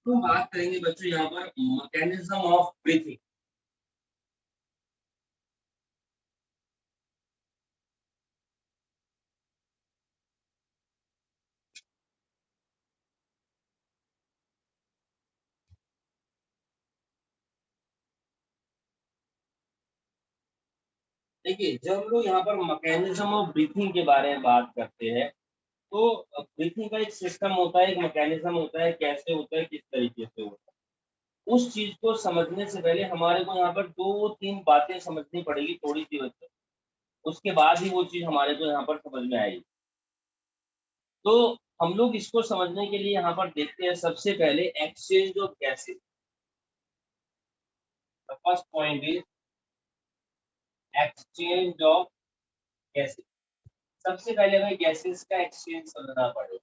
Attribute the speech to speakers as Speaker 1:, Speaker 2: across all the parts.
Speaker 1: हम बात करेंगे बच्चों यहाँ पर मैकेनिज्म ऑफ ब्रीथिंग। देखिए, जब हम लोग यहाँ पर मैकेनिज्म ऑफ ब्रीथिंग के बारे में बात करते हैं, तो ब्रीथिंग का एक सिस्टम होता है, एक मैकेनिज्म होता है, कैसे होता है, किस तरीके से होता है। उस चीज को समझने से पहले हमारे को यहाँ पर 2-3 बातें समझनी पड़ेगी थोड़ी सी बच्चों, उसके बाद ही वो चीज हमारे को यहाँ पर समझ में आएगी। तो हम लोग इसको समझने के लिए यहाँ पर देखते हैं सबसे पहले exchange of gases. The first point is exchange of gases. सबसे पहले हमें गैसेस का एक्सचेंज समझना पड़ेगा,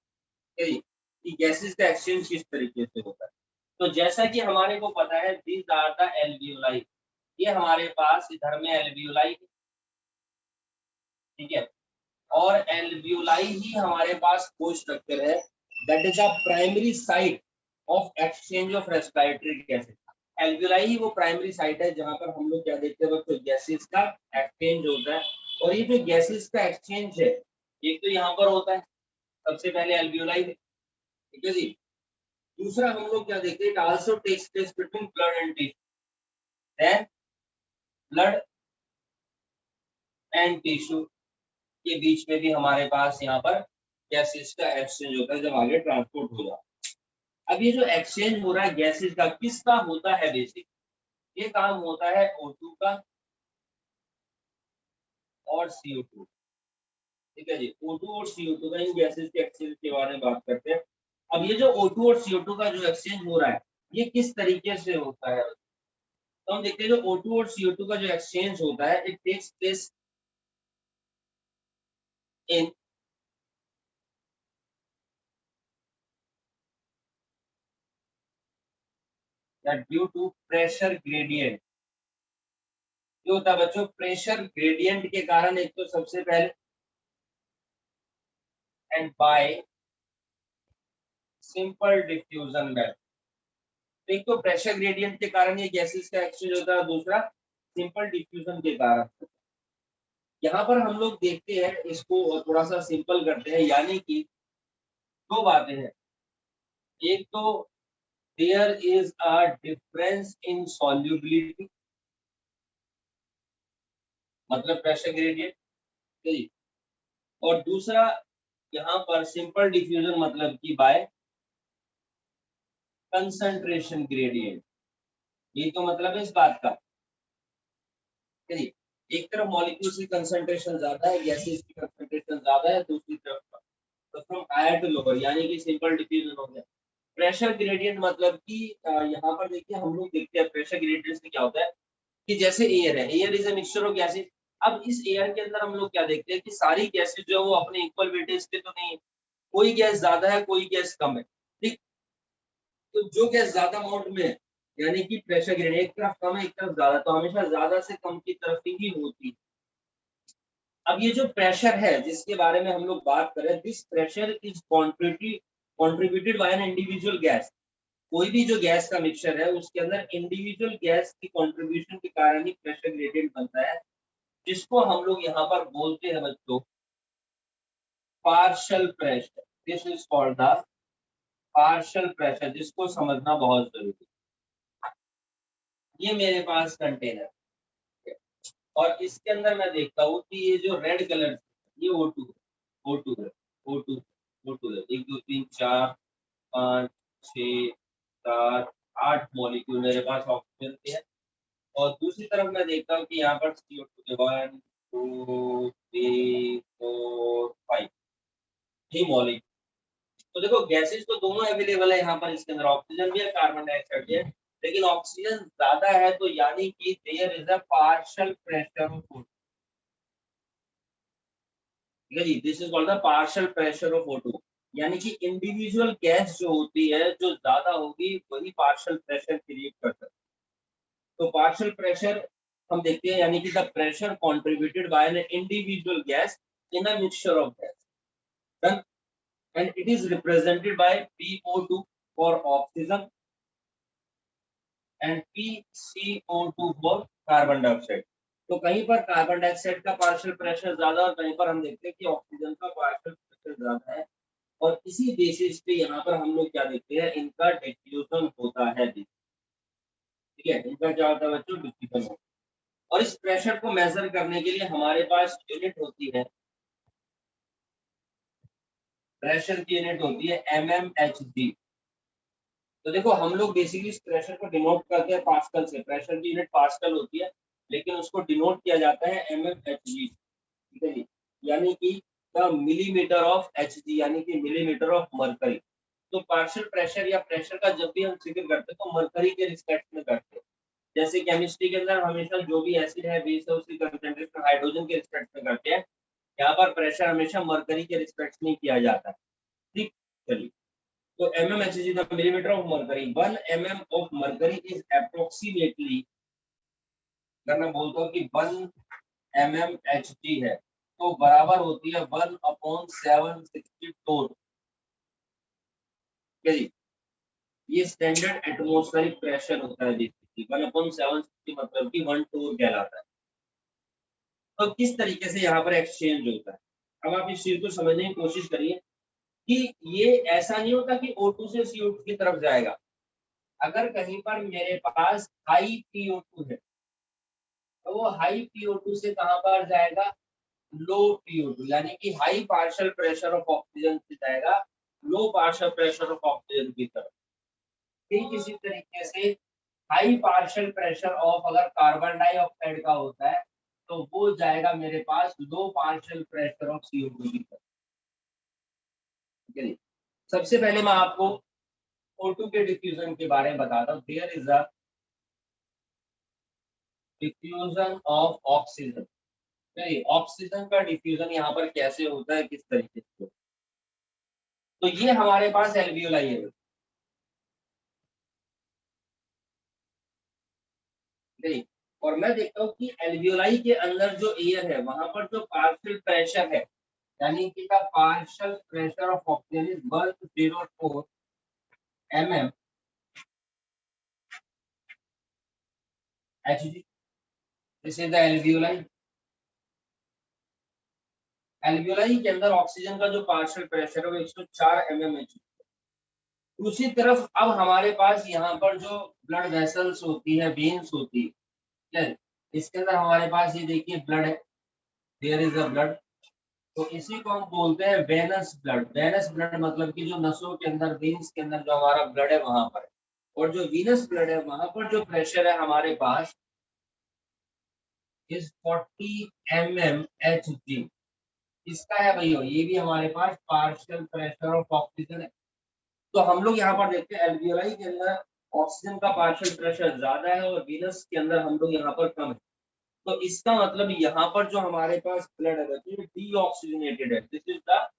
Speaker 1: ठीक है, कि गैसेस का एक्सचेंज किस तरीके से होता है। तो जैसा कि हमारे को पता है, दीज आर द एल्वियोलाई। ये हमारे पास इधर में एल्वियोलाई, ठीक है, और एल्वियोलाई ही हमारे पास वो स्ट्रक्चर है that is a primary site of exchange of respiratory gases. Alveoli ही वो प्राइमरी साइट है जहां पर हम लोग क्या देखते हैं बच्चों, गैसेस का एक्सचेंज होता है। और ये जो गैसेस का एक्सचेंज है, एक तो यहाँ पर होता है सबसे पहले एल्वियोलाई में, ठीक है जी। दूसरा हम लोग क्या देखते हैं, it also takes place between blood and tissue. Then blood and tissue के बीच में भी हमारे पास यहाँ पर गैसेस का एक्सचेंज होता है जब आगे ट्रांसपोर्ट हो जाता है। अब ये जो एक्सचेंज हो रहा है गैसेस का, किसका होता है बेसिक, ये काम होता है O2 का और CO2, ठीक है जी। O2 और CO2 का, इन गैसेस के एक्सचेंज के बारे में बात करते हैं। अब ये जो O2 और CO2 का जो एक्सचेंज हो रहा है, ये किस तरीके से होता है, तो हम देखते हैं जो O2 और CO2 का जो एक्सचेंज होता है, it takes place in that due to pressure gradient. जो होता है बच्चों, प्रेशर ग्रेडियंट के कारण, एक तो सबसे पहले and bye simple diffusion method. एक तो प्रेशर ग्रेडियंट के कारण ये गैसेस का एक्सचेंज होता है, दूसरा सिंपल डिफ्यूजन के कारण। यहाँ पर हम लोग देखते हैं, इसको थोड़ा सा सिंपल करते हैं, यानी कि दो बातें हैं। एक तो there is a difference in solubility, मतलब प्रेशर ग्रेडियंट, ठीक। और दूसरा यहाँ पर सिंपल डिफ्यूजन, मतलब कि बाय कंसंट्रेशन ग्रेडियंट। ये तो मतलब है इस बात का, ठीक। एक तरफ मॉलिक्यूल्स की कंसंट्रेशन ज्यादा है, गैसेस की कंसंट्रेशन ज्यादा है, दूसरी तरफ तो फ्रॉम हायर टू लोअर, यानी कि सिंपल डिफ्यूजन हो गया। प्रेशर ग्रेडियंट मतलब कि यहाँ पर देखिए, हम लोग देखते हैं प्रेशर ग्रेडियंट से क्या होता है कि जैसे एयर है, air is a mixture of gases. अब इस एयर के अंदर हम लोग क्या देखते हैं कि सारी गैसेस जो है वो अपने इक्वल वेटेज पे तो नहीं है, कोई गैस ज्यादा है, कोई गैस कम है, ठीक। तो जो गैस ज्यादा अमाउंट में है, यानी कि प्रेशर ग्रेडियंट एक तरफ कम है, एक तरफ ज्यादा, तो हमेशा ज्यादा से कम की तरफ ही होती है। अब ये जो प्रेशर है जिसके बारे में हम लोग बात कर रहे हैं, this pressure is contributed bye an individual gas. कोई भी जो गैस का मिक्सचर है उसके अंदर इंडिविजुअल गैस की कंट्रीब्यूशन के कारण ही प्रेशर ग्रेडियंट बनता है, जिसको हम लोग यहाँ पर बोलते हैं बच्चों partial pressure. This is called the partial pressure, जिसको समझना बहुत जरूरी है। ये मेरे पास कंटेनर है और इसके अंदर मैं देखता हूँ कि ये जो रेड कलर, ये O2 है, O2 है, O2 O2 है। 1 2 3 4 5 6 7 8 मॉलिक्यूल मेरे पास ऑक्सीजन के हैं। और दूसरी तरफ मैं देखता हूँ कि यहाँ पर CO2 के 1 2 3 4 5 ही मॉलिक्यूल। तो देखो, गैसेस तो दोनों अवेलेबल है यहाँ पर, इसके अंदर ऑक्सीजन भी है, कार्बन डाइऑक्साइड भी है, लेकिन ऑक्सीजन ज्यादा है, तो यानी कि there is a partial pressure of O2, ठीक है जी। This is called the partial pressure of O2, यानी कि इंडिविजुअल गैस जो होती है, जो ज्यादा होगी वही पार्शियल प्रेशर क्रिएट कर सकती है। तो पार्शियल प्रेशर हम देखते हैं, यानी कि the pressure contributed bye an individual gas in a mixture of gas, and it is represented by PO2 for oxygen and PCO2 for carbon dioxide. तो कहीं पर कार्बन डाइऑक्साइड का पार्शियल प्रेशर ज्यादा और कहीं पर हम देखते हैं कि ऑक्सीजन का पार्शियल प्रेशर ज्यादा है, और इसी बेसिस पे यहाँ पर हम लोग क्या देखते हैं, इनका डिफ्यूजन होता है। ठीक है, इनका क्या होता है बच्चों, डिफ्यूजन होता है। और इस प्रेशर को मेजर करने के लिए हमारे पास यूनिट होती है, प्रेशर की यूनिट होती है mmHg। तो देखो हम लोग बेसिकली इस प्रेशर को डिनोट करते हैं पास्कल से, प्रेशर की यूनिट पास्कल होती है, लेकिन उसको डिनोट किया जाता है mmHg। ठीक है जी, यानी कि द मिलीमीटर ऑफ Hg, यानी कि मिलीमीटर ऑफ मरकरी। तो पार्शियल प्रेशर या प्रेशर का जब भी हम जिक्र करते हैं तो मरकरी के रिस्पेक्ट में करते हैं। जैसे केमिस्ट्री के अंदर हमेशा जो भी एसिड है बेस है उसकी कंसंट्रेशन हाइड्रोजन के रिस्पेक्ट में करते हैं, यहाँ पर प्रेशर हमेशा मरकरी के रिस्पेक्ट में किया जाता है। ठीक, चलिए, तो mmHg the millimetre of mercury, 1 mm of mercury is approximately, अगर मैं बोलता हूँ कि 1 mmHg है तो बराबर होती है 1/764। जी, ये स्टैंडर्ड एटमॉस्फेरिक प्रेशर होता है बेसिकली, 1/760 मतलब कि 1 टोर कहलाता है। तो किस तरीके से यहाँ पर एक्सचेंज होता है, अब आप इस चीज को समझने की कोशिश करिए कि ये ऐसा नहीं होता कि O2 से CO2 की तरफ जाएगा। अगर कहीं पर मेरे पास हाई PO2 है तो वो हाई PO2 से कहां पर जाएगा, लो PO2, यानी कि high partial pressure of oxygen से जाएगा लो पार्शियल प्रेशर ऑफ ऑक्सीजन की तरफ। ठीक इसी तरीके से हाई पार्शियल प्रेशर ऑफ अगर कार्बन डाइऑक्साइड का होता है तो वो जाएगा मेरे पास लो पार्शियल प्रेशर ऑफ CO2 की तरफ। ठीक है, सबसे पहले मैं आपको O2 के डिफ्यूजन के बारे में बताता हूँ। There is a diffusion of oxygen. नहीं, ऑक्सीजन का डिफ्यूजन यहाँ पर कैसे होता है, किस तरीके से, तो ये हमारे पास एल्वियोलाई है। नहीं, और मैं देखता हूँ कि एल्वियोलाई के अंदर जो एयर है वहां पर जो पार्शियल प्रेशर है, यानी कि the partial pressure of oxygen is 104 mm Hg। This is the alveoli. Alveoli के अंदर ऑक्सीजन का जो पार्शियल प्रेशर है वो 104 mm Hg। दूसरी तरफ अब हमारे पास यहाँ पर जो ब्लड वेसल्स होती है, वेन्स होती है, इसके अंदर हमारे पास ये देखिए ब्लड है, देयर इज अ ब्लड। तो इसी को हम बोलते हैं वेनस ब्लड। वेनस ब्लड मतलब कि जो नसों के अंदर, वेन्स के अंदर जो हमारा ब्लड है वहां पर है। और जो वीनस ब्लड है वहां पर जो प्रेशर है हमारे पास इज 40 mmHg। इसका है भैया, ये भी हमारे पास पार्शियल प्रेशर ऑफ ऑक्सीजन है। तो हम लोग यहाँ पर देखते हैं एल्वियोलाई के अंदर ऑक्सीजन का पार्शियल प्रेशर ज्यादा है और वीनस के अंदर हम लोग यहाँ पर कम है। तो इसका मतलब यहाँ पर जो हमारे पास ब्लड है बच्चे डीऑक्सीजनेटेड है, दिस इज द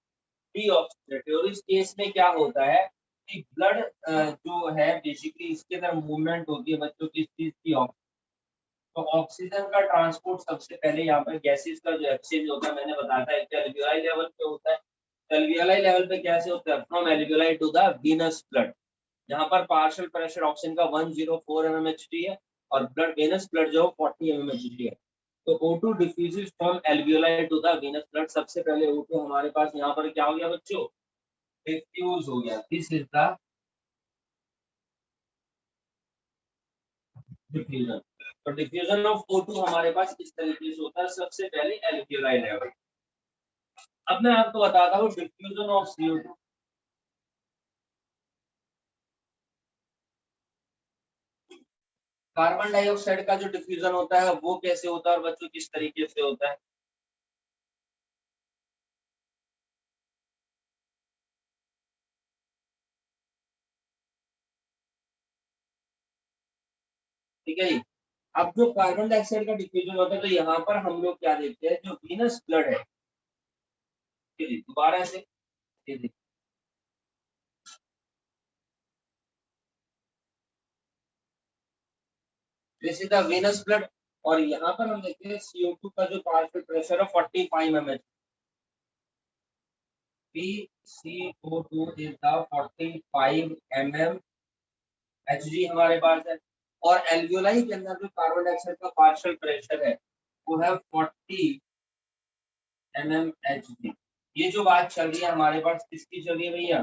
Speaker 1: डीऑक्सीजनेटेड। और इस केस में क्या होता है कि ब्लड जो है बेसिकली इसके अंदर मूवमेंट होती है बच्चों की, इस चीज की, तो ऑक्सीजन का ट्रांसपोर्ट सबसे पहले यहाँ पर गैसेस का जो एक्सचेंज होता है मैंने बताया था, एक एल्वियोलाई लेवल पे होता है। एल्वियोलाई लेवल पे कैसे होता है, from alveoli to the venous blood, यहाँ पर पार्शियल प्रेशर ऑक्सीजन का 104 mmHg है और ब्लड वेनस ब्लड जो 40 mmHg है। तो O2 diffuses from alveoli to the venous blood. सबसे पहले O2 हमारे पास यहाँ पर क्या हो गया बच्चों, डिफ्यूज हो गया। This is the diffusion. तो डिफ्यूजन ऑफ O2 हमारे पास इस तरीके से होता है, सबसे पहले एल्वियोलाई लेवल। अब मैं आपको बताता हूँ diffusion of CO2। Carbon dioxide का जो डिफ्यूजन होता है वो कैसे होता है और बच्चों किस तरीके से होता है। ठीक है जी, अब जो कार्बन डाइऑक्साइड का डिफ्यूजन होता है तो यहाँ पर हम लोग क्या देखते हैं, जो वीनस ब्लड है, ठीक है, दोबारा से ये देखिए, this is the venous blood. और यहाँ पर हम देखते हैं CO2 का जो पार्शियल प्रेशर है 45 mm। PCO2 is the 45 mmHg हमारे पास है। और एल्वियोलाई के अंदर जो कार्बन डाइऑक्साइड का पार्शियल प्रेशर है वो है 40 mmHg। ये जो बात चल रही है हमारे पास किसकी चल रही है भैया?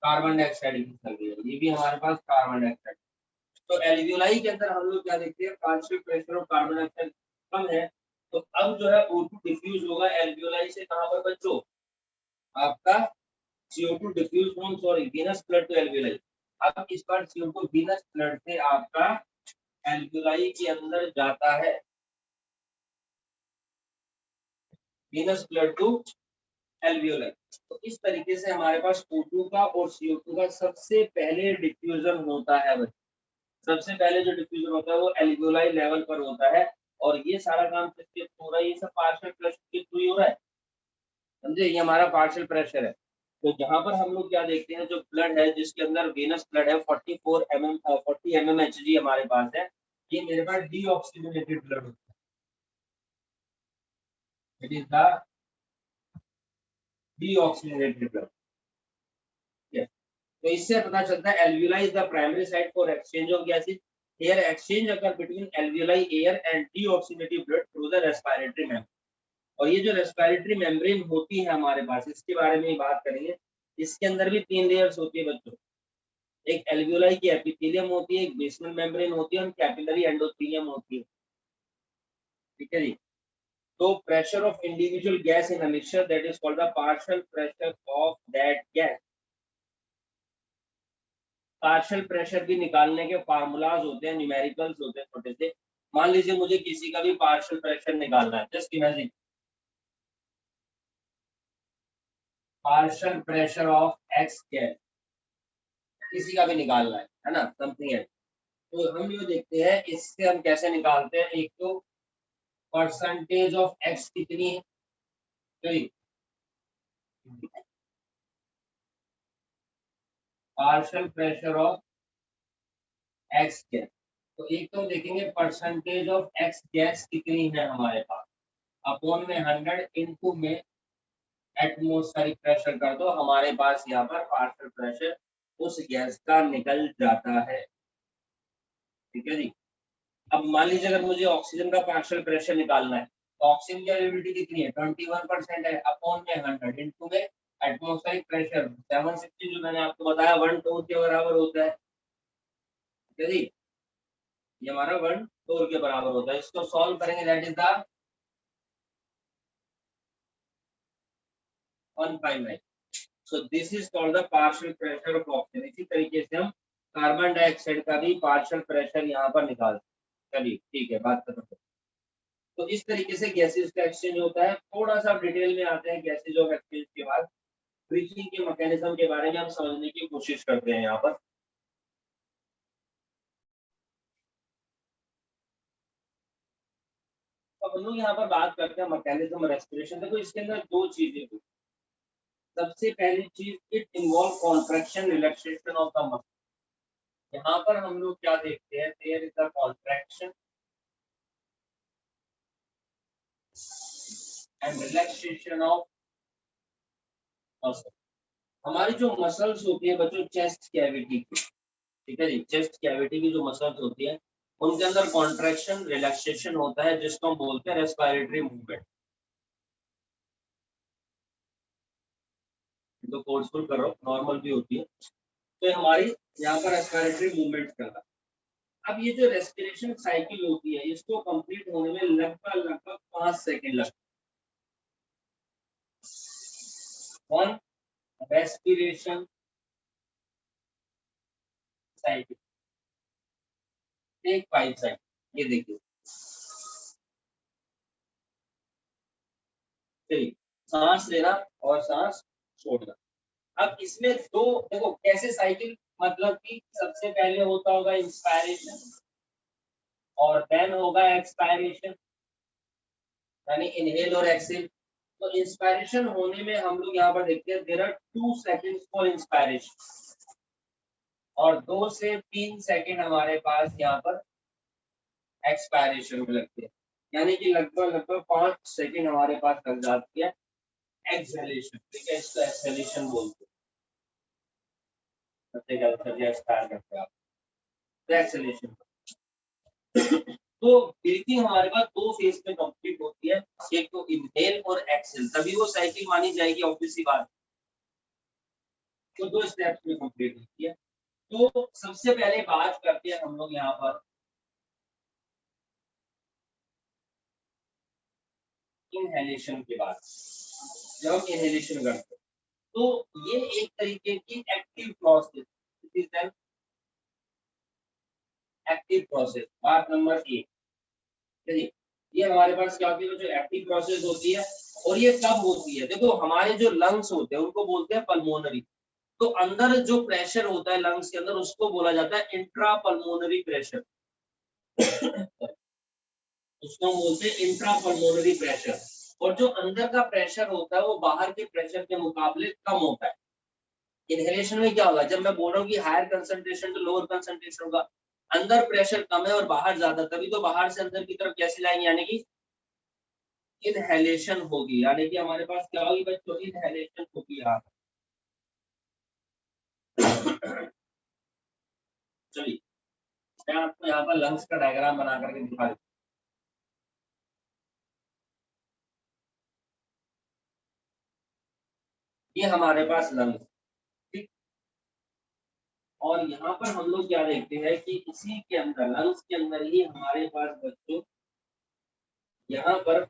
Speaker 1: कार्बन डाइऑक्साइड की चल रही है। ये भी हमारे पास कार्बन डाइऑक्साइड। तो एल्वियोलाई के अंदर हम लोग क्या देखते हैं? Partial pressure of carbon dioxide कम है, तो अब जो है O2 डिफ्यूज होगा एल्वियोलाई से कहां पर बच्चों? आपका CO2 diffuse from sorry venous blood to alveoli. अब इस बार CO2 वीनस ब्लड से आपका एल्वियोलाई के अंदर जाता है, वीनस ब्लड टू एल्वियोलाई। तो इस तरीके से हमारे पास O2 का और CO2 का सबसे पहले डिफ्यूजन होता है। सबसे पहले जो डिफ्यूजन होता है वो एल्वियोलाई लेवल पर होता है, और ये सारा काम किसके थ्रू हो रहा है? ये सब पार्शियल प्रेशर के थ्रू ही हो रहा है, समझे? ये हमारा पार्शियल प्रेशर है। तो जहां पर हम लोग क्या देखते हैं, जो ब्लड है जिसके अंदर वेनस ब्लड है 40 mmHg हमारे पास है, ये मेरे पास डीऑक्सीजनेटेड ब्लड होता है। It is the deoxygenated blood. तो इससे पता चलता है alveoli is the primary site for exchange of gases. Air exchange occur between alveoli air and deoxygenated blood through the respiratory membrane. और ये जो रेस्पिरेटरी मेम्ब्रेन होती है हमारे पास, इसके बारे में बात करेंगे। इसके अंदर भी 3 लेयर्स होती है बच्चों। एक एल्वियोलाई की एपिथेलियम होती है, एक बेसमेंट मेम्ब्रेन होती है और कैपिलरी एंडोथेलियम होती है। ठीक है जी। तो pressure of individual gas in a mixture that is called the partial pressure of that gas. Partial pressure भी निकालने के फार्मूलाज होते हैं, न्यूमेरिकल्स होते हैं छोटे से। मान लीजिए मुझे किसी का भी पार्शियल प्रेशर निकालना है, just imagine partial pressure of x gas, किसी का भी निकालना है ना, समथिंग है। तो हम ये देखते हैं इससे हम कैसे निकालते हैं। एक तो परसेंटेज ऑफ एक्स कितनी है, partial pressure of x gas. तो एक तो देखेंगे परसेंटेज ऑफ एक्स गैस कितनी है हमारे पास, अपॉन में 100 इनटू में एटमॉस्फेरिक प्रेशर कर दो, हमारे पास यहाँ पर पार्शियल प्रेशर उस गैस का निकल जाता है। ठीक है जी। अब मान लीजिए अगर मुझे ऑक्सीजन का पार्शियल प्रेशर निकालना है, तो ऑक्सीजन की अवेलेबिलिटी कितनी है? 21% है, अपॉन में 100 इनटू में एटमॉस्फेरिक प्रेशर 760 जो मैंने आपको बताया 1 टोर के बराबर होता है। ठीक है जी, ये हमारा 1 टोर के बराबर होता है। इसको सॉल्व करेंगे, that is the 159। So this is called the partial pressure of oxygen. इसी तरीके से हम कार्बन डाइऑक्साइड का भी पार्शियल प्रेशर यहाँ पर निकालते हैं। चलिए ठीक है, बात खत्म। तो इस तरीके से गैसेज का एक्सचेंज होता है। थोड़ा सा डिटेल में आते हैं गैसेज ऑफ एक्सचेंज के बाद, ब्रीथिंग के मैकेनिज्म के बारे में हम समझने की कोशिश करते हैं यहाँ पर। अब हम लोग यहाँ पर बात करते हैं मैकेनिज्म रेस्पिरेशन। देखो इसके अंदर दो चीजें हुई। सबसे पहली चीज, it involve contraction relaxation of the muscle. यहाँ पर हम लोग क्या देखते हैं, there is the contraction and relaxation of muscle. हमारी जो मसल्स होती है बच्चों चेस्ट कैविटी की, ठीक है जी, चेस्ट कैविटी की जो मसल्स होती है उनके अंदर कॉन्ट्रैक्शन रिलैक्सेशन होता है, जिसको हम बोलते हैं रेस्पिरेटरी मूवमेंट। तो फोर्सफुल करो, नॉर्मल भी होती है। तो हमारी यहाँ पर रेस्पिरेटरी मूवमेंट करना। अब ये जो रेस्पिरेशन साइकिल होती है इसको कंप्लीट होने में लगभग लगभग 5 सेकंड लगते हैं। One respiration cycle take 5 second. ये देखिए, चलिए, सांस लेना और सांस छोड़ना। अब इसमें दो, देखो कैसे साइकिल, मतलब कि सबसे पहले होता होगा इंस्पायरेशन और देन होगा एक्सपायरेशन, यानी इनहेल और एक्सेल। तो इंस्पायरेशन होने में हम लोग यहाँ पर देखते हैं there are 2 seconds for inspiration और 2 से 3 सेकंड हमारे पास यहाँ पर एक्सपायरेशन में लगते हैं, यानी कि लगभग लगभग 5 सेकंड हमारे पास लग जाती है एक्सहेलेशन। ठीक है, इसको एक्सहेलेशन बोलते हैं। एक्सपायर करते हैं आप, तो एक्सहेलेशन। तो ब्रीथिंग हमारे पास दो फेज में कंप्लीट होती है, एक तो इनहेल और एक्सहेल, तभी वो साइकिल मानी जाएगी, ऑब्वियस सी बात। तो दो स्टेप्स में कंप्लीट होती है। तो सबसे पहले बात करते हैं हम लोग यहाँ पर इनहेलेशन के बाद। जब हम इनहेलेशन करते हैं तो ये एक तरीके की active process, it is an active process. बात नंबर एक, चलिए, ये हमारे पास क्या होती है, जो एक्टिव प्रोसेस होती है। और ये कब होती है, देखो हमारे जो लंग्स होते हैं उनको बोलते हैं पल्मोनरी। तो अंदर जो प्रेशर होता है लंग्स के अंदर उसको बोला जाता है इंट्रा पल्मोनरी प्रेशर। उसको हम बोलते हैं इंट्रा पल्मोनरी प्रेशर। और जो अंदर का प्रेशर होता है वो बाहर के प्रेशर के मुकाबले कम होता है। इनहेलेशन में क्या होगा, जब मैं बोल रहा हूँ कि higher concentration to lower concentration होगा, अंदर प्रेशर कम है और बाहर ज्यादा, तभी तो बाहर से अंदर की तरफ कैसी लाएंगे, यानी कि इनहेलेशन होगी। यानी कि हमारे पास क्या होगी बच्चों, इनहेलेशन होगी यहाँ। चलिए, मैं आपको यहाँ पर लंग्स का डायग्राम बना करके दिखा देता हूँ। ये हमारे पास लंग्स, ठीक। और यहाँ पर हम लोग क्या देखते हैं कि इसी के अंदर, लंग्स के अंदर ही हमारे पास बच्चों यहाँ पर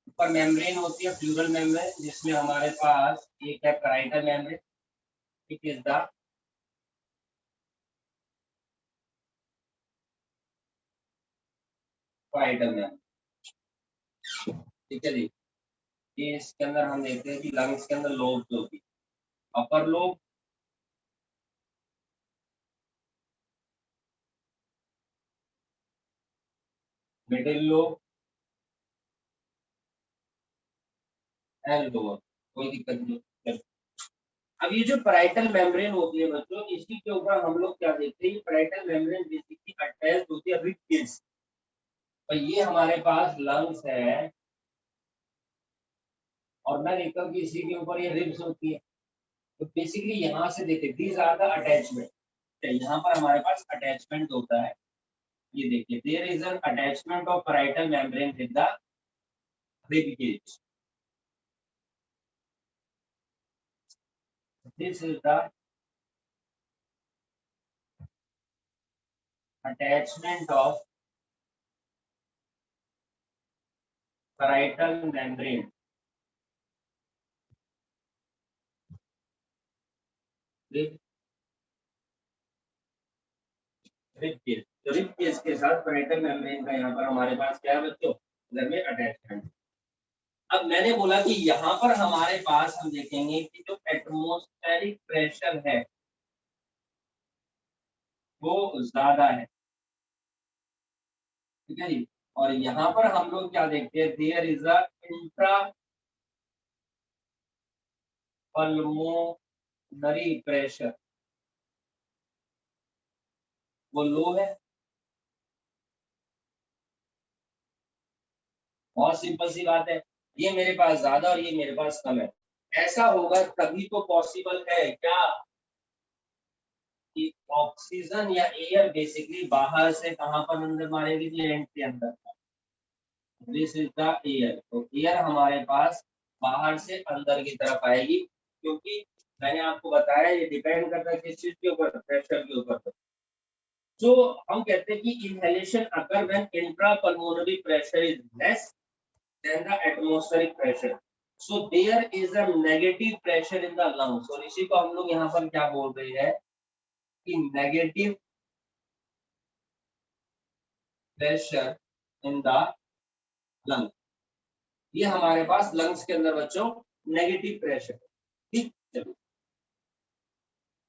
Speaker 1: ऊपर मेम्ब्रेन होती है, प्लूरल मेम्ब्रेन, जिसमें हमारे पास एक है parietal membrane, it is the parietal membrane, ठीक है जी। ये इसके अंदर हम देखते हैं कि लंग्स के अंदर लोब जो होती है, upper lobe, middle lobe and lower, कोई दिक्कत नहीं। अब ये जो पैराइटल मेम्ब्रेन होती है बच्चों, इसी के ऊपर हम लोग क्या देखते हैं, पैराइटल मेम्ब्रेन बेसिकली अटैच होती है रिब केज। और ये हमारे पास लंग्स है और मैं देखता हूँ कि इसी के ऊपर ये रिब्स होती है। तो बेसिकली यहाँ से देखिए, दीज आर द अटैचमेंट। यहाँ पर हमारे पास अटैचमेंट होता है, ये देखिए, there is an attachment of parietal membrane with the rib cage. This is the attachment of parietal membrane with rib cage। तो रिब केज के साथ पैराइटल मेम्ब्रेन का यहाँ पर हमारे पास क्या है बच्चों, इधर में अटैचमेंट। अब मैंने बोला कि यहाँ पर हमारे पास हम देखेंगे कि जो एटमॉस्फेरिक प्रेशर है वो ज्यादा है, ठीक है जी। और यहाँ पर हम लोग क्या देखते हैं, there is a intra pulmonary pressure, वो लो है। बहुत सिंपल सी बात है, ये मेरे पास ज्यादा और ये मेरे पास कम है। ऐसा होगा तभी तो पॉसिबल है क्या कि ऑक्सीजन या एयर बेसिकली बाहर से कहां पर अंदर मारेगी, लैंड के अंदर। This is the air. तो एयर हमारे पास बाहर से अंदर की तरफ आएगी, क्योंकि मैंने आपको बताया ये डिपेंड करता है किस चीज के ऊपर, प्रेशर के ऊपर। जो हम कहते हैं कि inhalation occur when intra pulmonary pressure is less than the atmospheric pressure, so there is a negative pressure in the lungs. और इसी को हम लोग यहाँ पर क्या बोल रहे हैं कि negative pressure in the lung. ये हमारे पास लंग्स के अंदर बच्चों नेगेटिव प्रेशर, ठीक। चलो,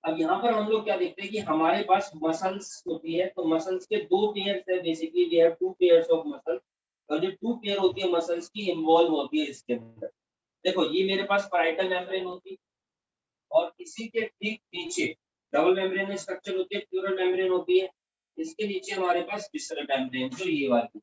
Speaker 1: अब यहाँ पर हम लोग क्या देखते हैं कि हमारे पास मसल्स होती है, तो मसल्स के दो पेयर्स है, basically we have two pairs of muscle. और जो टू पेयर होती है मसल्स की इन्वॉल्व होती है इसके अंदर। देखो, ये मेरे पास पैराइटल मेम्ब्रेन होती है और इसी के ठीक नीचे डबल मेम्ब्रेन स्ट्रक्चर होती है, प्लूरल मेम्ब्रेन होती है। इसके नीचे हमारे पास विसरल मेम्ब्रेन, जो ये वाली।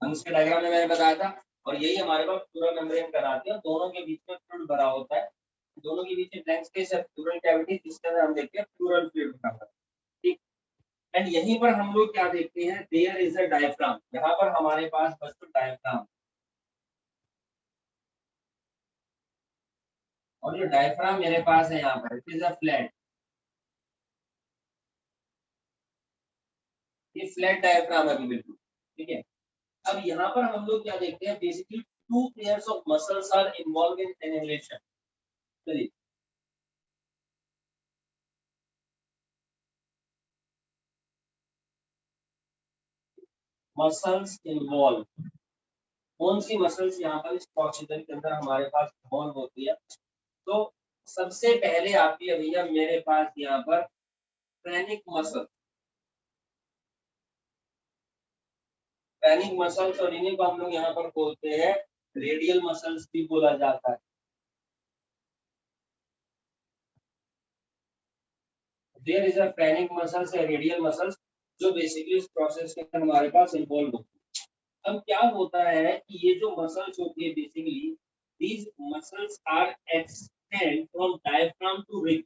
Speaker 1: लंग्स के डायग्राम में मैंने बताया था। और यही हमारे पास पूरा मेम्ब्रेन कराते हैं, दोनों के बीच में फ्लूइड भरा होता है, दोनों के बीच में ब्लैंक स्पेस है, प्लूरल कैविटी, जिसके अंदर हम देखते हैं प्लूरल फ्लूइड भरा हुआ है। ठीक। एंड यहीं पर हम लोग क्या देखते हैं, देयर इज अ डायफ्राम, यहाँ पर हमारे पास बच्चों डायफ्राम, और जो डायफ्राम मेरे पास है यहाँ पर, इट इज अ फ्लैट, ये फ्लैट डायफ्राम है अभी बिल्कुल। ठीक है। अब यहाँ पर हम लोग क्या देखते हैं, basically two pairs of muscles are involve in inhalation. चलिए, मसल्स इन्वॉल्व, कौन सी मसल्स यहाँ पर इस प्रोसीजर के अंदर हमारे पास इन्वॉल्व होती है। तो सबसे पहले आती है भैया मेरे पास यहाँ पर पैनिक मसल, पैनिक मसल्स, और इन्हीं को हम लोग यहाँ पर बोलते हैं रेडियल मसल्स भी बोला जाता है। There is a phrenic muscles या रेडियल मसल्स, जो बेसिकली इस प्रोसेस के अंदर हमारे पास इन्वॉल्व होती है। अब क्या होता है कि ये जो मसल्स होती है basically, these muscles are extend from diaphragm to rib,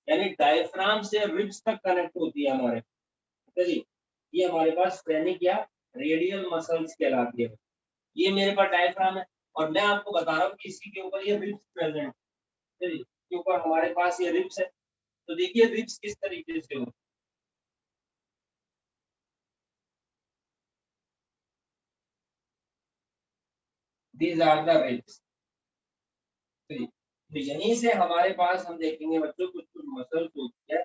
Speaker 1: यानी डायफ्राम से रिब्स तक कनेक्ट होती है हमारे, चलिए, ये हमारे पास फ्रेनिक या रेडियल मसल्स कहलाती है। ये मेरे पास डायफ्राम है, और मैं आपको बता रहा हूँ कि इसी के ऊपर ये रिब्स प्रेजेंट है, चलिए, इसके ऊपर हमारे पास ये रिब्स है। तो देखिए रिब्स किस तरीके से हो, दीज आर द रिब्स। तो यहीं से हमारे पास हम देखेंगे बच्चों कुछ कुछ मसल्स होती है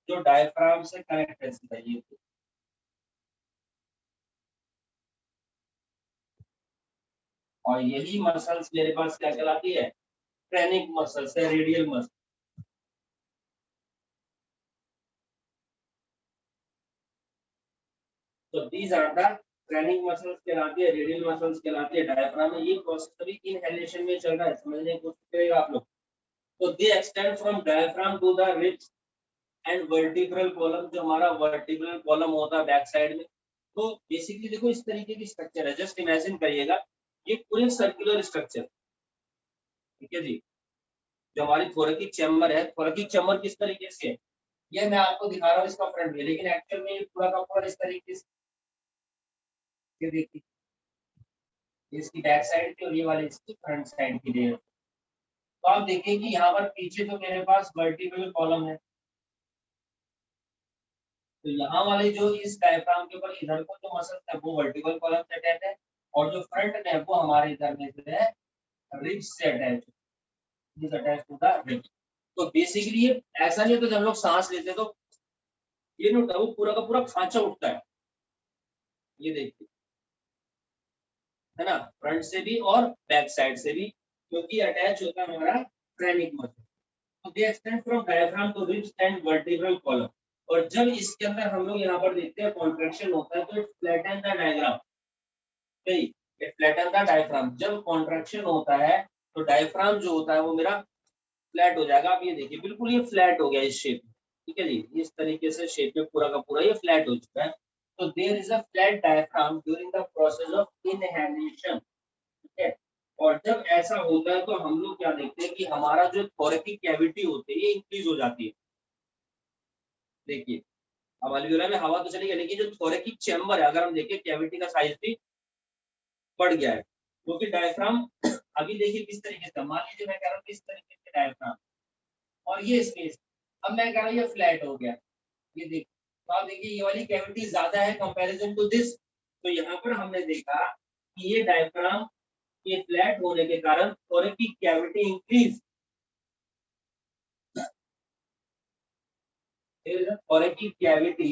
Speaker 1: जो डायफ्राम से कनेक्ट है, ये और यही मसल्स मेरे पास क्या कहलाती है, फ्रेनिक मसल्स है, रेडियल मसल। तो these are the phrenic muscles कहलाती है, रेडियल मसल्स कहलाती है डायफ्राम में। ये प्रोसेस अभी इनहेलेशन में चल रहा है, समझने की कोशिश करेगा आप लोग। तो they extend from diaphragm to the ribs and vertebral column, जो हमारा वर्टिब्रल कॉलम होता है बैक साइड में। तो बेसिकली देखो इस तरीके की स्ट्रक्चर है, जस्ट इमेजिन करिएगा, ये पूरी सर्कुलर स्ट्रक्चर, ठीक है जी। जो हमारी थोरेकिक चैम्बर है, थोरेकिक चैम्बर किस तरीके से है, ये मैं आपको दिखा रहा हूँ इसका फ्रंट व्यू, लेकिन एक्चुअल में ये पूरा का पूरा इस तरीके से, ये देखिए, इसकी बैक साइड की और ये वाले इसकी फ्रंट साइड की लेयर। तो आप देखिए कि यहाँ पर पीछे जो मेरे पास वर्टिब्रल कॉलम है, तो यहाँ वाले जो इस डायफ्राम के ऊपर इधर को जो मसल है वो वर्टिकल कॉलम से अटैच है, और जो फ्रंट में है वो हमारे इधर में जो है रिब्स से अटैच है, is attach to the ribs. तो बेसिकली ये ऐसा नहीं है, तो जब हम लोग सांस लेते हैं तो ये नहीं होता, वो पूरा का पूरा खांचा उठता है, ये देखिए, है ना, फ्रंट से भी और बैक साइड से भी, क्योंकि अटैच होता है हमारा फ्रेनिक मसल। तो they extend from diaphragm to ribs and vertebral column. और जब इसके अंदर हम लोग यहाँ पर देखते हैं कॉन्ट्रैक्शन होता है, तो इट फ्लैटन द डायग्राम, सही, इट फ्लैटन द डायफ्राम। जब कॉन्ट्रैक्शन होता है तो डायफ्राम जो होता है वो मेरा फ्लैट हो जाएगा। आप ये देखिए बिल्कुल ये फ्लैट हो गया इस शेप में, ठीक है जी, इस तरीके से शेप में पूरा का पूरा ये फ्लैट हो चुका है। तो there is a flat diaphragm during the process of inhalation, ठीक है। और जब ऐसा होता है तो हम लोग क्या देखते हैं कि हमारा जो थोरेकिक कैविटी होती है ये इंक्रीज हो जाती है। देखिए, अब अल्वियोला में हवा तो चली गई, लेकिन जो थोरेकिक चैम्बर है, अगर हम देखें कैविटी का साइज भी बढ़ गया है, क्योंकि डायफ्राम अभी देखिए किस तरीके से, मान लीजिए मैं कह रहा हूँ किस तरीके से डायफ्राम, और ये स्पेस, अब मैं कह रहा हूँ ये फ्लैट हो गया, ये देखिए, तो आप देखिए ये वाली कैविटी ज्यादा है कंपैरिजन टू दिस। तो यहाँ पर हमने देखा कि ये डायफ्राम के फ्लैट होने के कारण थोरेकिक कैविटी इंक्रीज, थोरेकिक कैविटी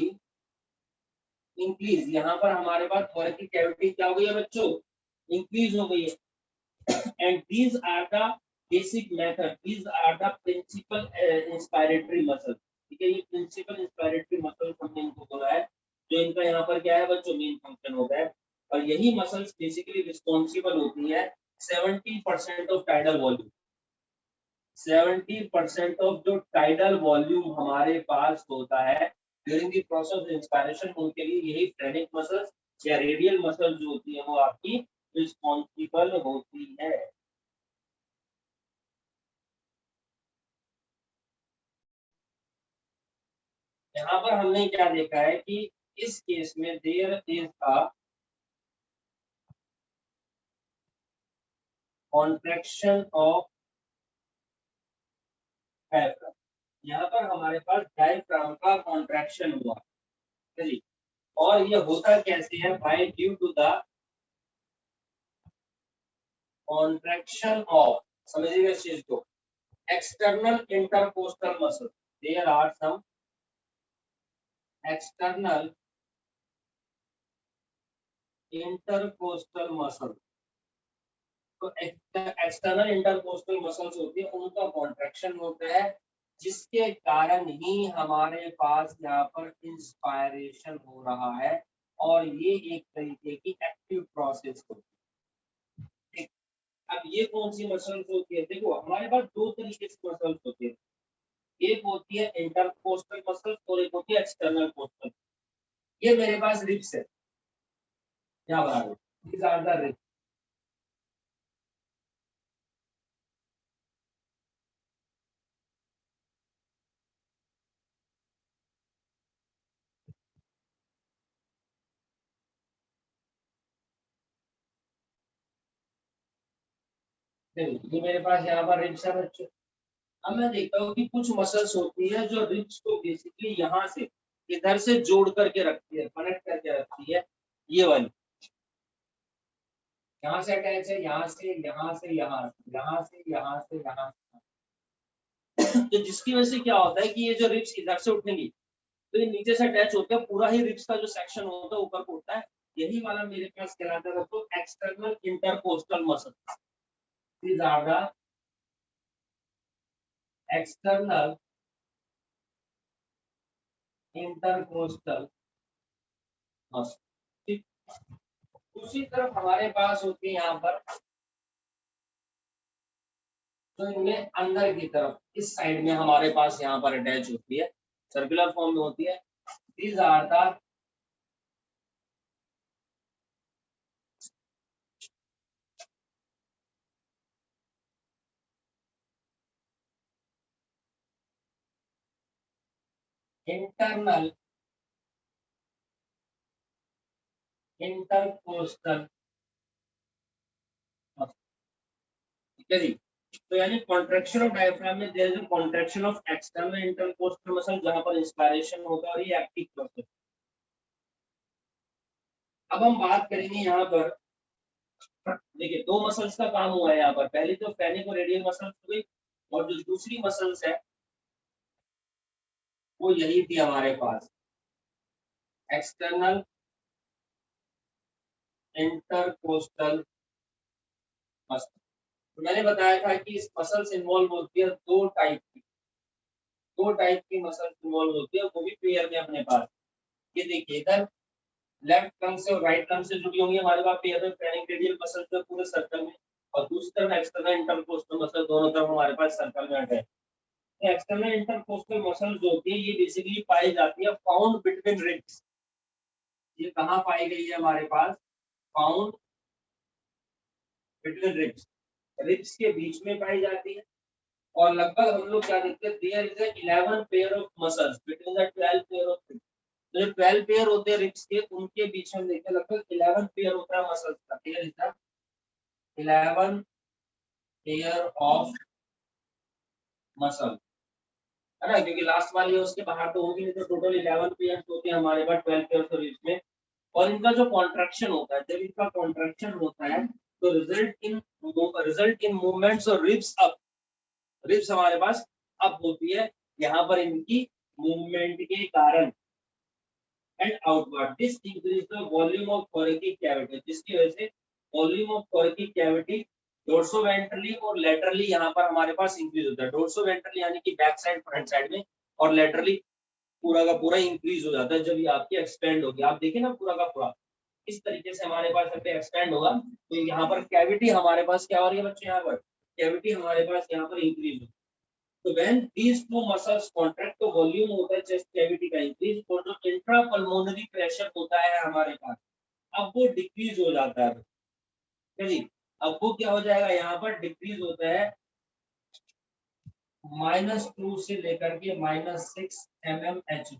Speaker 1: इंक्रीज, यहाँ पर हमारे पास थोरेकिक कैविटी क्या हो गई है बच्चों, इंक्रीज हो गई है। And these are the basic method, these are the principal inspiratory muscle, ठीक है, ये प्रिंसिपल इंस्पायरेटरी मसल हमने इनको बोला है, जो इनका यहाँ पर क्या है बच्चों, मेन फंक्शन होता है। और यही मसल्स बेसिकली रिस्पॉन्सिबल होती है 70% ऑफ टाइडल वॉल्यूम, 70% ऑफ जो टाइडल वॉल्यूम हमारे पास होता है during the process of inspiration, उनके लिए यही फ्रेनिक मसल्स या रेडियल मसल जो होती है वो आपकी रिस्पॉन्सिबल होती है। यहाँ पर हमने क्या देखा है कि इस केस में there is a contraction of diaphragm. यहाँ पर हमारे पास डायफ्राम का कॉन्ट्रैक्शन हुआ है जी। और ये होता कैसे है? By due to the contraction of, समझिएगा इस चीज को, external intercostal muscle. There are some external intercostal muscle. तो एक्सटर्नल इंटरकोस्टल मसल्स होती है, उनका कॉन्ट्रैक्शन होता है, जिसके कारण ही हमारे पास यहाँ पर इंस्पायरेशन हो रहा है। और ये एक तरीके की एक्टिव प्रोसेस होती है। अब ये कौन सी मसल्स होती है? देखो हमारे पास दो तरीके से मसल्स होती है, एक होती है इंटरकोस्टल मसल्स और एक होती है एक्सटर्नल कोस्टल। ये मेरे पास रिब्स है, क्या बराबर, these are the ribs। ये मेरे पास यहाँ पर रिब्स है बच्चों। अब मैं देखता हूँ कि कुछ मसल्स होती है जो रिब्स को बेसिकली यहाँ से इधर से जोड़ करके रखती है, कनेक्ट करके रखती है। ये वाली यहाँ से अटैच है, यहाँ से, यहाँ से, यहाँ से, यहाँ से, यहाँ से, यहाँ से। तो जिसकी वजह से क्या होता है कि ये जो रिब्स इधर से उठेंगी तो ये नीचे से अटैच होते हैं, पूरा ही रिब्स का जो सेक्शन होता है ऊपर को उठता है। यही वाला मेरे पास कहलाता है तो external intercostal muscle. These are the external intercostal muscle. ठीक, दूसरी तरफ हमारे पास होती है यहाँ पर, तो इनमें अंदर की तरफ इस साइड में हमारे पास यहाँ पर अटैच होती है, सर्कुलर फॉर्म में होती है। These are the internal intercostal muscle. ठीक है जी। तो यानी कॉन्ट्रैक्शन ऑफ डायफ्राम में there is a contraction of external intercostal muscle, जहां पर इंस्पायरेशन होगा और ये एक्टिव प्रोसेस। अब हम बात करेंगे यहाँ पर, देखिए दो मसल्स का काम हुआ है यहाँ पर। पहली तो फेनिक और रेडियल मसल्स हो गई, और जो दूसरी मसल्स है वो यही थी हमारे पास, एक्सटर्नल इंटरकोस्टल मसल। तो मैंने बताया था कि इस मसल्स इन्वॉल्व होती है दो टाइप की मसल्स इन्वॉल्व होती है, वो भी पेयर में अपने पास। ये देखिए इधर लेफ्ट लंग से और राइट लंग से जुड़ी होंगी हमारे पास पेयर में फेनिक रेडियल मसल जो पूरे सर्कल में, और दूसरी तरफ एक्सटर्नल इंटरकोस्टल मसल दोनों तरफ हमारे पास सर्कल में अटैच। तो एक्सटर्नल इंटरकोस्टल मसल जो होती है ये बेसिकली पाई जाती है फाउंड बिटवीन रिब्स। ये कहाँ पाई गई है हमारे पास? फाउंड बिटवीन रिब्स, रिब्स के बीच में पाई जाती है। और लगभग हम लोग क्या देखते हैं, there is 11 pair of muscles between the 12 pair of ribs. जो 12 पेयर होते हैं रिब्स के, उनके बीच में देखते हैं लगभग 11 पेयर होता है मसल्स का। There is 11 pair of muscle, है ना, क्योंकि लास्ट वाली है उसके बाहर तो होगी नहीं, तो टोटल 11 पेयर होते हैं हमारे पास 12 पेयर ऑफ रिब्स में। और इनका जो कॉन्ट्रैक्शन होता है, जब इनका कॉन्ट्रैक्शन होता है तो रिजल्ट इन मूवमेंट्स और रिब्स अप, रिब्स हमारे पास अप होती है यहाँ पर इनकी मूवमेंट के कारण, and outward this increase the volume of thoracic cavity, जिसकी वजह से volume of thoracic cavity dorsoventrally और लेटरली यहाँ पर हमारे पास इंक्रीज होता है। डोर्सोवेंट्रली यानी कि बैक साइड फ्रंट साइड में, और लेटरली पूरा का पूरा इंक्रीज हो जाता है जब ये आपकी एक्सपेंड होगी। आप देखिए ना पूरा का पूरा इस तरीके से हमारे पास जब एक्सपेंड होगा तो यहाँ पर कैविटी हमारे पास क्या हो रही है बच्चे, यहाँ पर कैविटी हमारे पास यहाँ पर इंक्रीज होगी। तो when these two muscles contract तो वॉल्यूम होता है चेस्ट कैविटी का इंक्रीज, और जो इंट्रा पल्मोनरी प्रेशर होता है हमारे पास अब वो डिक्रीज हो जाता है, चलिए अब वो क्या हो जाएगा, यहाँ पर डिक्रीज होता है -2 से लेकर के -6 mmHg,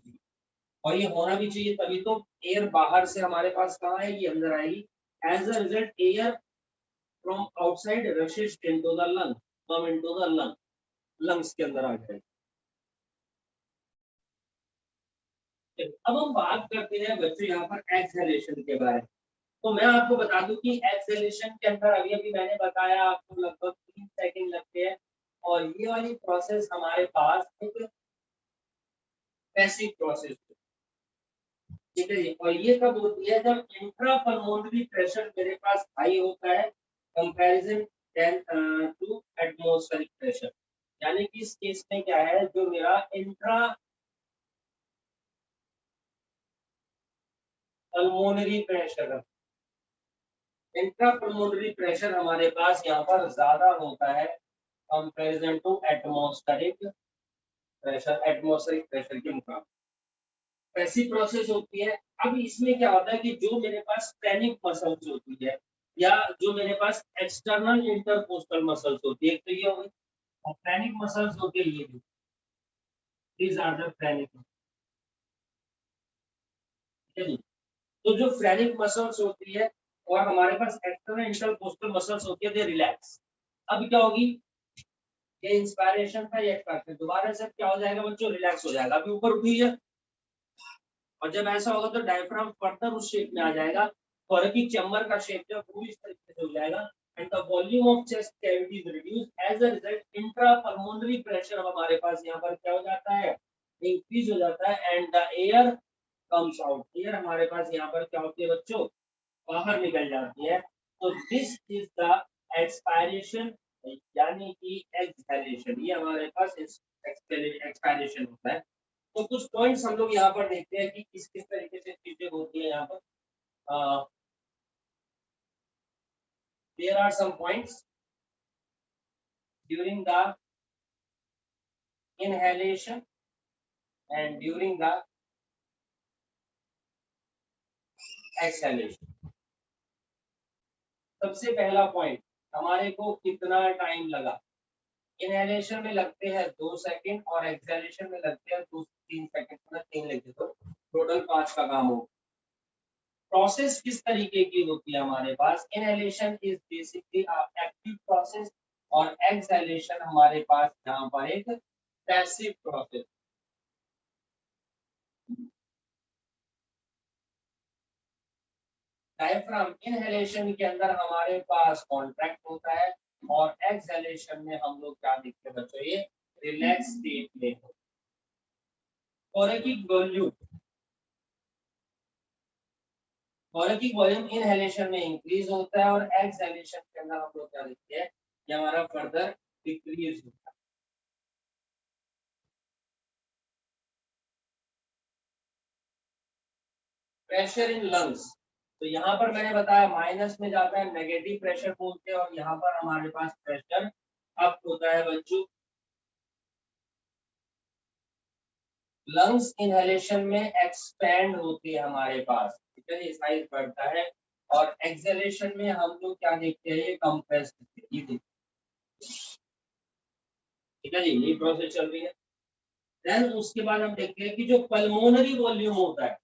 Speaker 1: और ये होना भी चाहिए, तभी तो एयर बाहर से हमारे पास कहाँ आएगी, अंदर आएगी। As a result air from outside rushes into the lung, come into the lung, lungs के अंदर आ जाएगी। अब हम बात करते हैं बच्चों यहाँ पर एक्सहेलेशन के बारे में। तो मैं आपको बता दूं कि एक्सहेलेशन के अंदर अभी अभी मैंने बताया आपको लगभग 3 सेकंड लगते हैं, और ये वाली प्रोसेस हमारे पास एक पैसिव प्रोसेस है, ठीक है जी। और ये कब होती है, जब इंट्रा पल्मोनरी प्रेशर मेरे पास हाई होता है कंपैरिजन टू एटमॉस्फेरिक प्रेशर, यानी कि इस केस में क्या है, जो मेरा इंट्रा पल्मोनरी प्रेशर है, इंट्रा पल्मोनरी प्रेशर हमारे पास यहाँ पर ज्यादा होता है comparison to atmospheric pressure, atmospheric pressure के मुकाबले ऐसी प्रोसेस होती है। अब इसमें क्या होता है कि जो मेरे पास पैनिक मसल्स होती है, या जो मेरे पास एक्सटर्नल इंटरकोस्टल मसल्स होती है, एक तो ये हो गई, और पैनिक मसल्स होती है ये भी, दीज आर द पैनिक, ठीक है जी। तो जो फ्रेनिक मसल्स होती है और हमारे पास एक्सटर्नल इंटरकोस्टल मसल्स होती है, दे रिलैक्स। अब क्या होगी, ये इंस्पायरेशन था, ये एक्सपायरेशन, दोबारा से क्या हो जाएगा बच्चों, रिलैक्स हो जाएगा, अभी ऊपर उठी है, और जब ऐसा होगा तो डायफ्राम फर्दर उस शेप में आ जाएगा, थोरैकिक चैम्बर का शेप जो वो इस तरीके से हो जाएगा, and the volume of chest cavity is reduce, as a result intra pulmonary pressure हमारे पास यहाँ पर क्या हो जाता है, इंक्रीज हो जाता है, and the air comes out, air हमारे पास यहाँ पर क्या होती है बच्चों, बाहर निकल जाती है। तो दिस इज द एक्सपायरेशन, यानी कि एक्सहेलेशन, ये हमारे पास एक्सपायरेशन होता है। तो कुछ पॉइंट्स हम लोग यहाँ पर देखते हैं कि किस किस तरीके से चीजें होती है यहाँ पर। There are some points during the inhalation and during the exhalation। सबसे पहला पॉइंट, हमारे को कितना टाइम लगा, इनहेलेशन में लगते हैं 2 सेकंड और एक्सहेलेशन में लगते हैं 2 से 3 सेकंड, मतलब 3 लगे तो टोटल 5 का काम हो। प्रोसेस किस तरीके की होती है हमारे पास, inhalation is basically active process, और एक्सहेलेशन हमारे पास यहाँ पर एक पैसिव प्रोसेस। डायफ्राम इनहेलेशन के अंदर हमारे पास कॉन्ट्रैक्ट होता है, और एक्सहेलेशन में हम लोग क्या देखते हैं बच्चों, ये रिलैक्स स्टेट में हो। थोरैकिक वॉल्यूम, थोरैकिक वॉल्यूम इनहेलेशन में इंक्रीज होता है, और एक्सहेलेशन के अंदर हम लोग क्या देखते हैं, ये हमारा फर्दर डिक्रीज होता है। प्रेशर इन लंग्स, तो यहाँ पर मैंने बताया माइनस में जाता है, नेगेटिव प्रेशर बोलते हैं, और यहाँ पर हमारे पास प्रेशर अप होता है बच्चों। लंग्स इनहेलेशन में एक्सपैंड होती है हमारे पास, ठीक है, साइज बढ़ता है, और एक्सहेलेशन में हम लोग क्या देखते हैं, ये कंप्रेस देखते हैं, ये देखते हैं, ठीक है जी, ये प्रोसेस चल रही है। देन उसके बाद हम देखते हैं कि जो पल्मोनरी वॉल्यूम होता है,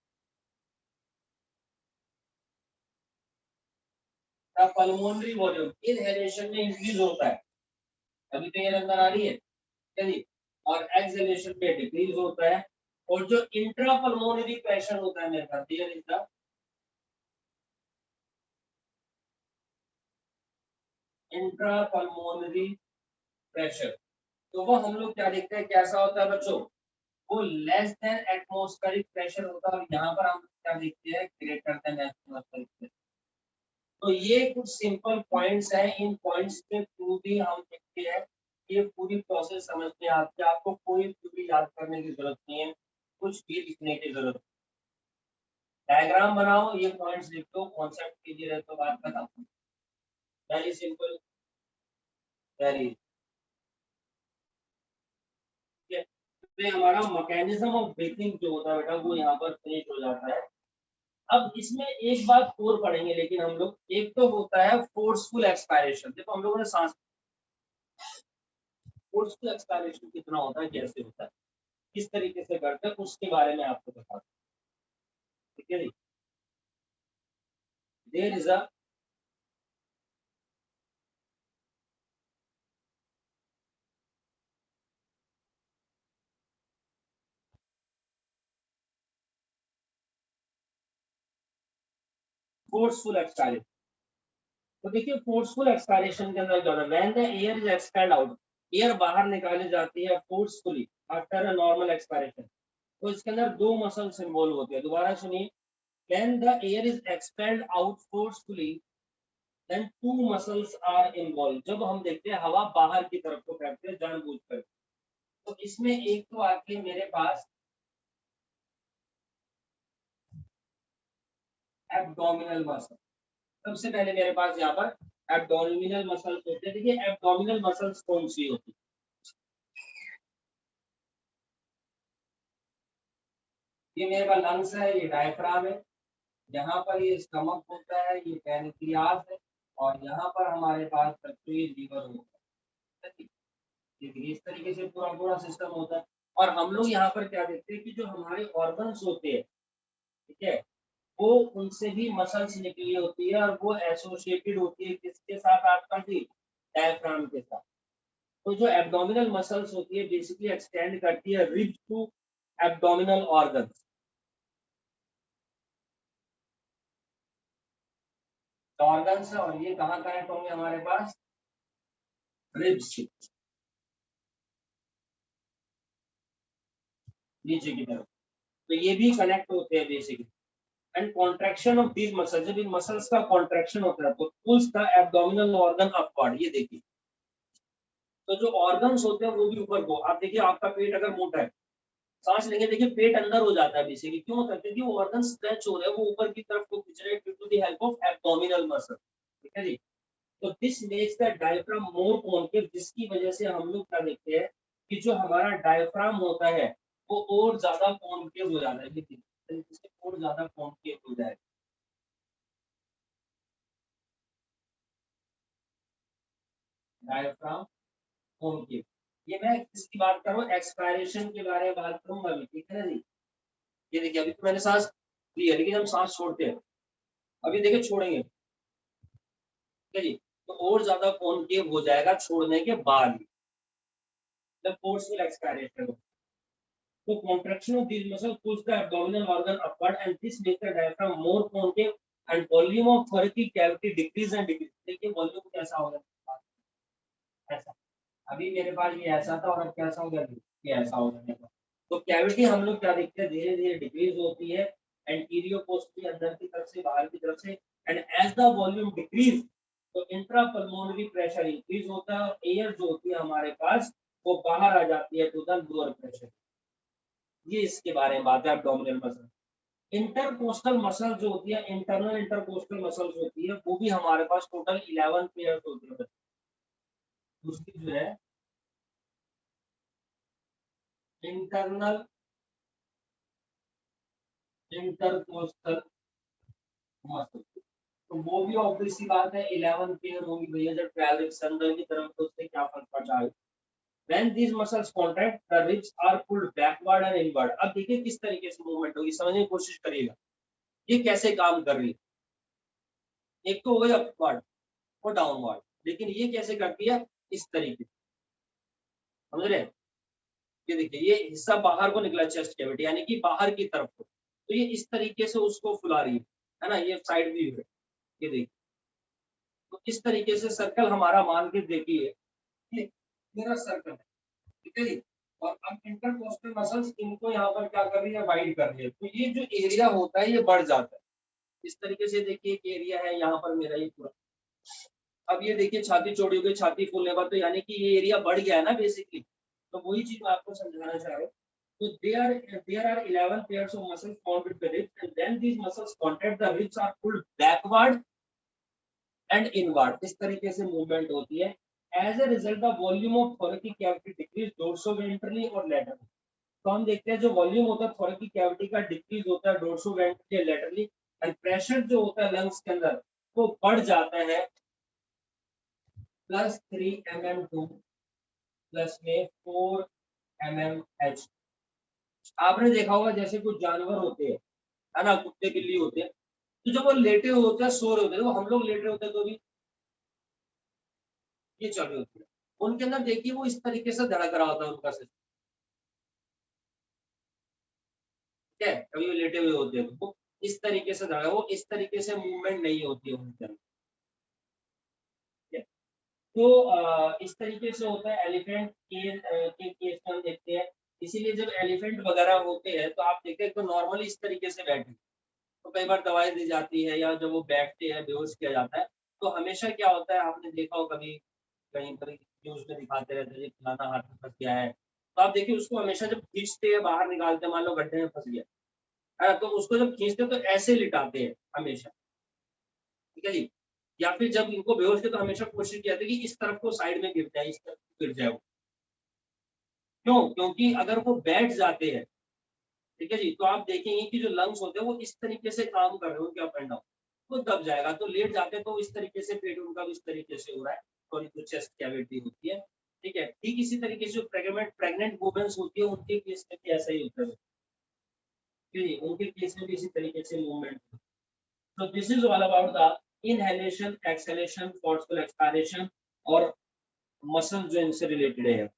Speaker 1: पल्मोनरी वॉल्यूम इनहेलेशन में इंक्रीज होता है, अभी तो ये अंदर आ रही है, ठीक है जी, और एक्सहेलेशन में डिक्रीज होता है। और जो इंट्रा पल्मोनरी प्रेशर होता है मेरे पास, ये इंट्रा पल्मोनरी प्रेशर, तो वो हम लोग क्या देखते हैं, कैसा होता है बच्चों, वो लेस देन एटमॉस्फेरिक प्रेशर होता है, और यहाँ पर हम क्या देखते हैं, ग्रेटर देन एटमॉस्फेरिक प्रेशर। तो ये कुछ सिंपल पॉइंट्स हैं, इन पॉइंट्स के थ्रू भी हम देखते हैं, ये पूरी प्रोसेस समझ में आती है, आपको कोई भी याद करने की जरूरत नहीं है, कुछ भी लिखने की जरूरत, डायग्राम बनाओ, ये पॉइंट्स लिख दो, कॉन्सेप्ट कीजिए रहे तो बात खत्म, वेरी सिंपल, वेरी, ठीक है। तो हमारा मैकेनिज्म ऑफ ब्रीथिंग जो होता है बेटा, वो यहाँ पर फिनिश हो जाता है। अब इसमें एक बात और पढ़ेंगे लेकिन हम लोग, एक तो होता है फोर्सफुल एक्सपायरेशन। देखो हम लोगों ने सांस, फोर्सफुल एक्सपायरेशन कितना होता है, कैसे होता है, किस तरीके से करते हैं, उसके बारे में आपको बता दूं। ठीक है जी, there is a forceful expiration. तो देखिए फोर्सफुल एक्सपायरेशन के अंदर क्या होता है, when the air is expelled out, air बाहर निकाली जाती है forcefully after a normal expiration. तो इसके अंदर दो मसल्स इन्वॉल्व होते हैं, दोबारा सुनिए। When the air is expelled out forcefully then two muscles are involve. जब हम देखते हैं हवा बाहर की तरफ को फेंकते हैं जानबूझकर, तो इसमें एक तो आके मेरे पास एब्डोमिनल मसल, सबसे पहले मेरे पास यहाँ पर एब्डोमिनल मसल्स होते हैं। देखिए एब्डोमिनल मसल्स कौन सी होती है, ये मेरे पास लंग्स है, ये डायफ्राम है, यहाँ पर ये स्टमक होता है, ये पैनक्रियास है, और यहाँ पर हमारे पास ये लीवर होता है। ठीक है? इस तरीके से पूरा पूरा सिस्टम होता है। और हम लोग यहाँ पर क्या देखते हैं कि जो हमारे ऑर्गन्स होते हैं, ठीक है, वो उनसे भी मसल्स निकली होती है, और वो एसोसिएटेड होती है किसके साथ, आपका जी डायफ्राम के साथ। तो जो एब्डोमिनल मसल्स होती है बेसिकली एक्सटेंड करती है rib to abdominal organs, organs है, और ये कहाँ कनेक्ट होंगे हमारे पास, रिब्स नीचे की तरफ। तो ये भी कनेक्ट होते हैं basically. And contraction of these muscles, जब इन मसल्स का कॉन्ट्रैक्शन होता है तो pulls the abdominal organ upward. ये देखिए, तो जो ऑर्गन्स होते हैं वो भी ऊपर को, आप देखिए आपका पेट अगर मोटा है, सांस लेंगे देखिए पेट अंदर हो जाता है बेसिकली, क्यों होता है, क्योंकि वो ऑर्गन स्ट्रेच हो रहे हैं, वो ऊपर की तरफ को खींच रहे हैं due to the help of abdominal muscle. ठीक है जी। तो this makes the diaphragm more concave, जिसकी वजह से हम लोग क्या देखते हैं कि जो हमारा डायफ्राम होता है वो और ज्यादा कॉन्केव हो जाता है, देखिए और ज्यादा कॉन्केव हो जाएगा डायफ्राम कॉन्केव। ये मैं किसकी बात कर रहा हूँ, एक्सपायरेशन के बारे में बात करूंगा अभी, ठीक है ना जी। ये देखिए अभी तो मैंने सांस ली है, लेकिन हम सांस छोड़ते हैं, अभी देखिए छोड़ेंगे, ठीक है जी, तो और ज्यादा कॉन्केव हो जाएगा छोड़ने के बाद, जब फोर्सफुल एक्सपायरेशन हो। So contraction of these muscles pulls the abdominal organ upward, and this makes the diaphragm more concave, and volume of thoracic cavity decrease and decrease. देखिए वॉल्यूम कैसा होगा, ऐसा, अभी मेरे पास ये ऐसा था, और अब कैसा होगा, ये ऐसा हो जाएगा। तो कैविटी हम लोग क्या देखते हैं, धीरे धीरे डिक्रीज होती है, एंटीरियो पोस्टरी अंदर की तरफ से बाहर की तरफ से, and as the volume decrease तो इंट्रा पल्मोनरी प्रेशर इंक्रीज होता है, और एयर जो होती है हमारे पास वो बाहर आ जाती है टू द लोअर प्रेशर। ये इसके बारे में बात है एब्डोमिनल मसल। इंटरकोस्टल मसल जो होती है, इंटरनल इंटरकोस्टल मसल्स होती है, वो भी हमारे पास टोटल 11 पेयर्स होती है। उसकी जो है इंटरनल इंटरकोस्टल मसल, तो वो भी ऑब्वियसली बात है 11 पेयर होगी भैया, जब 12 अंदर की तरफ तो उससे क्या फर्क पड़ जाएगा। When these muscles contract, the ribs are pulled backward and inward। अब देखिए किस तरीके से मूवमेंट होगी, समझने की कोशिश करिएगा ये कैसे काम कर रही है। एक तो हो गई अपवर्ड और डाउनवर्ड, लेकिन ये कैसे करती है, इस तरीके, समझ रहे हैं। ये देखिए ये हिस्सा बाहर को निकला चेस्ट कैविटी, यानी कि बाहर की तरफ को, तो ये इस तरीके से उसको फुला रही है ना, ये साइड व्यू है। ये देखिए, तो इस तरीके से सर्कल हमारा मान के देखिए, ये मेरा सर्कल है, ठीक है जी। और अब इंटरकोस्टल मसल्स इनको यहाँ पर क्या कर रही है, वाइड कर रही है, तो ये जो एरिया होता है ये बढ़ जाता है। इस तरीके से देखिए एक एरिया है यहाँ पर मेरा ये पूरा, अब ये देखिए छाती चौड़ी हो गई, छाती फूलने पर, तो यानी कि ये एरिया बढ़ गया है ना बेसिकली। तो वही चीज मैं आपको समझाना चाह रहा हूँ। तो there are 11 pairs of muscles found with the ribs, and then these muscles contract, the ribs are pulled backward and inward। इस तरीके से मूवमेंट होती है। As a result the volume of thoracic cavity decrease dorsoventrally और laterally. तो हम देखते हैं जो वॉल्यूम होता है thoracic cavity का डिक्रीज होता है डोर्सोवेंट्रली या लैटरली, एंड प्रेशर जो होता है लंग्स के अंदर वो बढ़ जाता है +3 mm2 प्लस में 4 mmH। आपने देखा होगा जैसे कुछ जानवर होते हैं, है ना, कुत्ते बिल्ली होते हैं, तो जब वो लेटे हुए होते हैं, सो रहे होते हैं, तो हम लोग लेटे होते हैं तो भी ये चल रही होती है, उनके अंदर देखिए वो इस तरीके से धड़क रहा होता है उनका सिस्टम, ठीक है, कभी वो लेटे हुए होते हैं तो वो इस तरीके से धड़क, वो इस तरीके से मूवमेंट नहीं होती है उनके अंदर, ठीक है। तो इस तरीके से होता है एलिफेंट के केस में हम देखते हैं, इसीलिए जब एलिफेंट वगैरह होते हैं तो आप देखते हैं तो नॉर्मली इस तरीके से बैठे, तो कई बार दवाई दी जाती है या जब वो बैठते हैं बेहोश किया जाता है, तो हमेशा क्या होता है आपने देखा हो कभी कहीं पर न्यूज़ में दिखाते रहते हैं जी फलाना हाथ में फँस गया है। तो आप देखिए उसको हमेशा जब खींचते हैं बाहर निकालते हैं मान लो गड्ढे में फँस गया, है ना? तो उसको जब खींचते हैं तो ऐसे लिटाते हैं हमेशा, ठीक है जी? या फिर जब इनको बेहोश किया तो हमेशा कोशिश की जाती है कि इस तरफ को साइड में गिर जाए, इस तरफ को गिर जाए वो। क्यों? क्योंकि अगर वो बैठ जाते हैं, ठीक है जी, तो आप देखेंगे कि जो लंग्स होते हैं वो इस तरीके से काम कर रहे हैं उनके अप एंड डाउन, वो दब जाएगा। तो लेट जाते हैं तो इस तरीके से पेट उनका भी इस तरीके से हो रहा है, थोड़ी जो चेस्ट कैविटी होती है, ठीक है। ठीक इसी तरीके से जो प्रेग्नेंट प्रेग्नेंट वुमेन्स होती है उनके केस में भी ऐसा ही होता है, ठीक है, उनके केस में भी इसी तरीके से मूवमेंट। तो this is all about the inhalation, exhalation, forceful expiration और मसल जो इनसे रिलेटेड है।